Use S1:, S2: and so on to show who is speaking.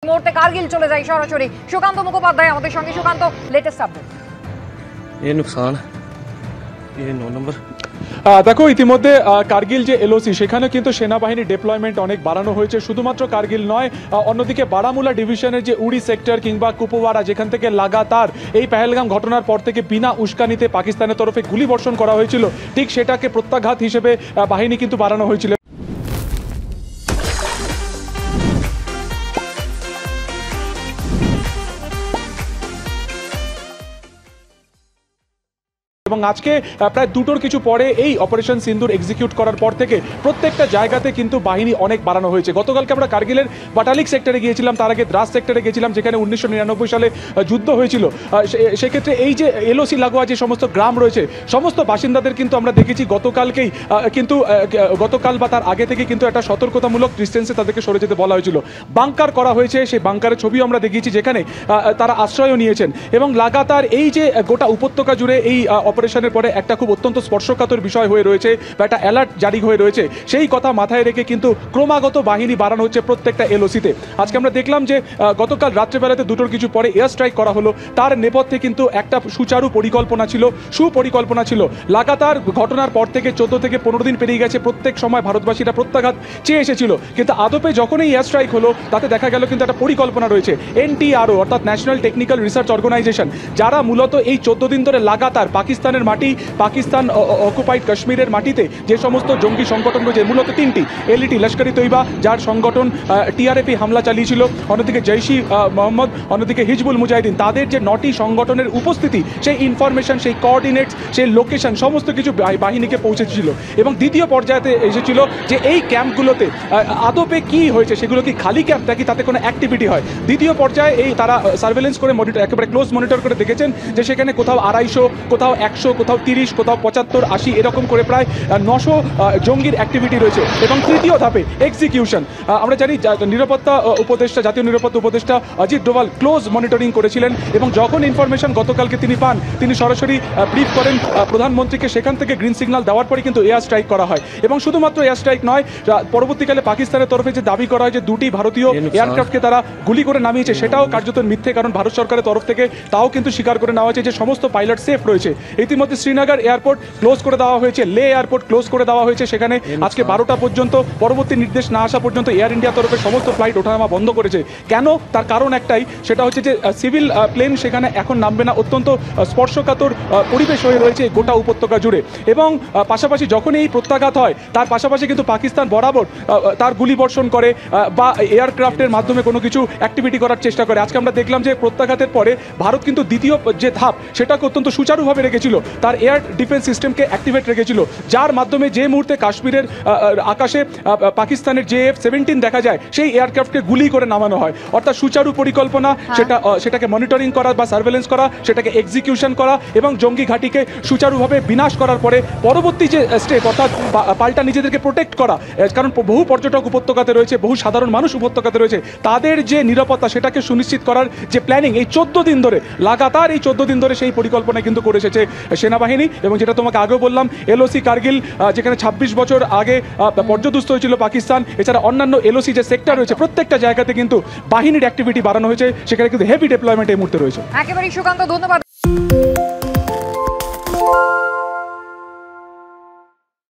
S1: মুহূর্তে কারগিল চলে যায় সরাসরি সুকান্ত মুখোপাধ্যায় আমাদের সঙ্গে। Sukanta, latest update.
S2: ये नुकसान ये 9 नंबर।
S3: দেখো ইতিমধ্যে কারগিল যে এলওসি সেখানে কিন্তু সেনাবাহিনী ডেপ্লয়মেন্ট অনেক বাড়ানো হয়েছে। শুধুমাত্র কারগিল নয়, অন্যদিকে বারামুলা ডিভিশনের যে উড়ি সেক্টর কিংবা কুপওয়ারা, যেখান থেকে লাগাতার এই পেহেলগাম ঘটনার পর থেকে বিনা উস্কানিতে পাকিস্তানের তরফে গুলিবর্ষণ করা হয়েছিল, ঠিক সেটাকে প্রত্যাঘাত হিসেবে বাহিনী কিন্তু বাড়ানো হয়েছিল। এবং আজকে প্রায় দুটোর কিছু পরে এই অপারেশন সিন্দুর এক্সিকিউট করার পর থেকে প্রত্যেকটা জায়গাতে কিন্তু বাহিনী অনেক বাড়ানো হয়েছে। গতকালকে আমরা কারগিলের বাটালিক সেক্টরে গিয়েছিলাম, তার আগে দ্রাস সেক্টরে গেছিলাম, যেখানে 1999 সালে যুদ্ধ হয়েছিল। সেক্ষেত্রে এই যে এলওসি লাগোয়া যে সমস্ত গ্রাম রয়েছে, সমস্ত বাসিন্দাদের কিন্তু আমরা দেখেছি গতকালকেই কিন্তু গতকাল বা তার আগে থেকে কিন্তু একটা সতর্কতামূলক ডিস্টেন্সে তাদেরকে সরে যেতে বলা হয়েছিল। বাংকার করা হয়েছে, সেই বাংকারের ছবিও আমরা দেখিয়েছি, যেখানে তারা আশ্রয়ও নিয়েছেন। এবং লাগাতার এই যে গোটা উপত্যকা জুড়ে এই অপারেশনের পরে একটা খুব অত্যন্ত স্পর্শকাতর বিষয় হয়ে রয়েছে বা একটা অ্যালার্ট জারি হয়ে রয়েছে, সেই কথা মাথায় রেখে কিন্তু ক্রমাগত বাহিনী বাড়ানো হচ্ছে প্রত্যেকটা এলওসিতে। আজকে আমরা দেখলাম যে গতকাল রাত্রেবেলাতে দুটোর কিছু পরে এয়ার স্ট্রাইক করা হলো, তার নেপথ্যে কিন্তু একটা সুপরিকল্পনা ছিল। লাগাতার ঘটনার পর থেকে 14 থেকে 15 দিন পেরিয়ে গেছে, প্রত্যেক সময় ভারতবাসীরা প্রত্যাঘাত চেয়ে এসেছিল, কিন্তু আদপে যখন এই এয়ার স্ট্রাইক হলো তাতে দেখা গেল কিন্তু একটা পরিকল্পনা রয়েছে। NTRO অর্থাৎ ন্যাশনাল টেকনিক্যাল রিসার্চ অর্গানাইজেশন, যারা মূলত এই 14 দিন ধরে লাগাতার পাকিস্তানের মাটি, পাকিস্তান অকুপাইড কাশ্মীরের মাটিতে যে সমস্ত জঙ্গি সংগঠন রয়েছে, মূলত 3টি, LET লস্কর-ই তৈবা যার সংগঠন TRP হামলা চালিয়েছিল, অন্যদিকে জৈশ-ই মোহাম্মদ, অন্যদিকে হিজবুল মুজাহিদিন, তাদের যে 9টি সংগঠনের উপস্থিতি, সেই ইনফরমেশন, সেই কোঅর্ডিনেটস, সেই লোকেশন সমস্ত কিছু বাহিনীকে পৌঁছেছিল। এবং দ্বিতীয় পর্যায়েতে এসেছিল যে এই ক্যাম্পগুলোতে আদপে কি হয়েছে, সেগুলো কি খালি ক্যাম্প নাকি তাতে কোনো অ্যাক্টিভিটি হয়। দ্বিতীয় পর্যায়ে এই তারা সার্ভেলেন্স করে মনিটর, একেবারে ক্লোজ মনিটর করে দেখেছেন যে সেখানে কোথাও 250, কোথাও 100, কোথাও 30, কোথাও 75, 80 এরকম করে প্রায় 900 জঙ্গির অ্যাক্টিভিটি রয়েছে। এবং তৃতীয় ধাপে এক্সিকিউশন। আমরা জানি নিরাপত্তা উপদেষ্টা, জাতীয় নিরাপত্তা উপদেষ্টা অজিত ডোভাল ক্লোজ মনিটরিং করেছিলেন, এবং যখন ইনফরমেশন গতকালকে তিনি পান, তিনি সরাসরি ব্রিফ করেন প্রধানমন্ত্রীকে, সেখান থেকে গ্রিন সিগন্যাল দেওয়ার পরে কিন্তু এয়ার স্ট্রাইক করা হয়। এবং শুধুমাত্র এয়ার স্ট্রাইক নয়, পরবর্তীকালে পাকিস্তানের তরফে যে দাবি করা হয় যে 2টি ভারতীয় এয়ারক্রাফটকে তারা গুলি করে নামিয়েছে, সেটাও কার্যত মিথ্যে, কারণ ভারত সরকারের তরফ থেকে তাও কিন্তু স্বীকার করে নেওয়া হয়েছে যে সমস্ত পাইলট সেফ রয়েছে। ইতিমধ্যে শ্রীনগর এয়ারপোর্ট ক্লোজ করে দেওয়া হয়েছে, লে এয়ারপোর্ট ক্লোজ করে দেওয়া হয়েছে, সেখানে আজকে 12টা পর্যন্ত, পরবর্তী নির্দেশ না আসা পর্যন্ত এয়ার ইন্ডিয়া তরফে সমস্ত ফ্লাইট ওঠানামা বন্ধ করেছে। কেন? তার কারণ একটাই, সেটা হচ্ছে যে সিভিল প্লেন সেখানে এখন নামবে না। অত্যন্ত স্পর্শকাতর পরিবেশ হয়ে রয়েছে গোটা উপত্যকা জুড়ে। এবং পাশাপাশি যখন এই প্রত্যাঘাত হয়, তার পাশাপাশি কিন্তু পাকিস্তান বরাবর তার গুলিবর্ষণ করে বা এয়ারক্রাফটের মাধ্যমে কোনো কিছু অ্যাক্টিভিটি করার চেষ্টা করে। আজকে আমরা দেখলাম যে প্রত্যাঘাতের পরে ভারত কিন্তু দ্বিতীয় যে ধাপ, সেটাকে অত্যন্ত সুচারুভাবে রেখেছিল, তার এয়ার ডিফেন্স সিস্টেমকে অ্যাক্টিভেট রেখেছিল, যার মাধ্যমে যে মুহূর্তে কাশ্মীরের আকাশে পাকিস্তানের JF-17 দেখা যায়, সেই এয়ারক্রাফটকে গুলি করে নামানো হয়। অর্থাৎ সুচারু পরিকল্পনা, সেটাকে মনিটরিং করা বা সার্ভেলেন্স করা, সেটাকে এক্সিকিউশন করা এবং জঙ্গি ঘাঁটিকে সুচারুভাবে বিনাশ করার পরে পরবর্তী যে স্টেপ, অর্থাৎ পাল্টা নিজেদেরকে প্রোটেক্ট করা, কারণ বহু পর্যটক উপত্যকাতে রয়েছে, বহু সাধারণ মানুষ উপত্যকাতে রয়েছে, তাদের যে নিরাপত্তা সেটাকে সুনিশ্চিত করার যে প্ল্যানিং, এই 14 দিন ধরে লাগাতার, এই 14 দিন ধরে সেই পরিকল্পনা কিন্তু করে এসেছে সেনাবাহিনী। এবং যেটা তোমাকে আগেও বললাম, এলওসি কারগিল, যেখানে 26 বছর আগে পর্যদস্ত হয়েছিল পাকিস্তান, এছাড়া অন্যান্য এলওসি যে সেক্টর রয়েছে, প্রত্যেকটা জায়গাতে কিন্তু বাহিনীর অ্যাক্টিভিটি বাড়ানো হয়েছে, সেখানে কিন্তু হেভি ডেপ্লয়মেন্ট এই মুহূর্তে রয়েছে।
S1: একেবারেই সুকান্ত, ধন্যবাদ।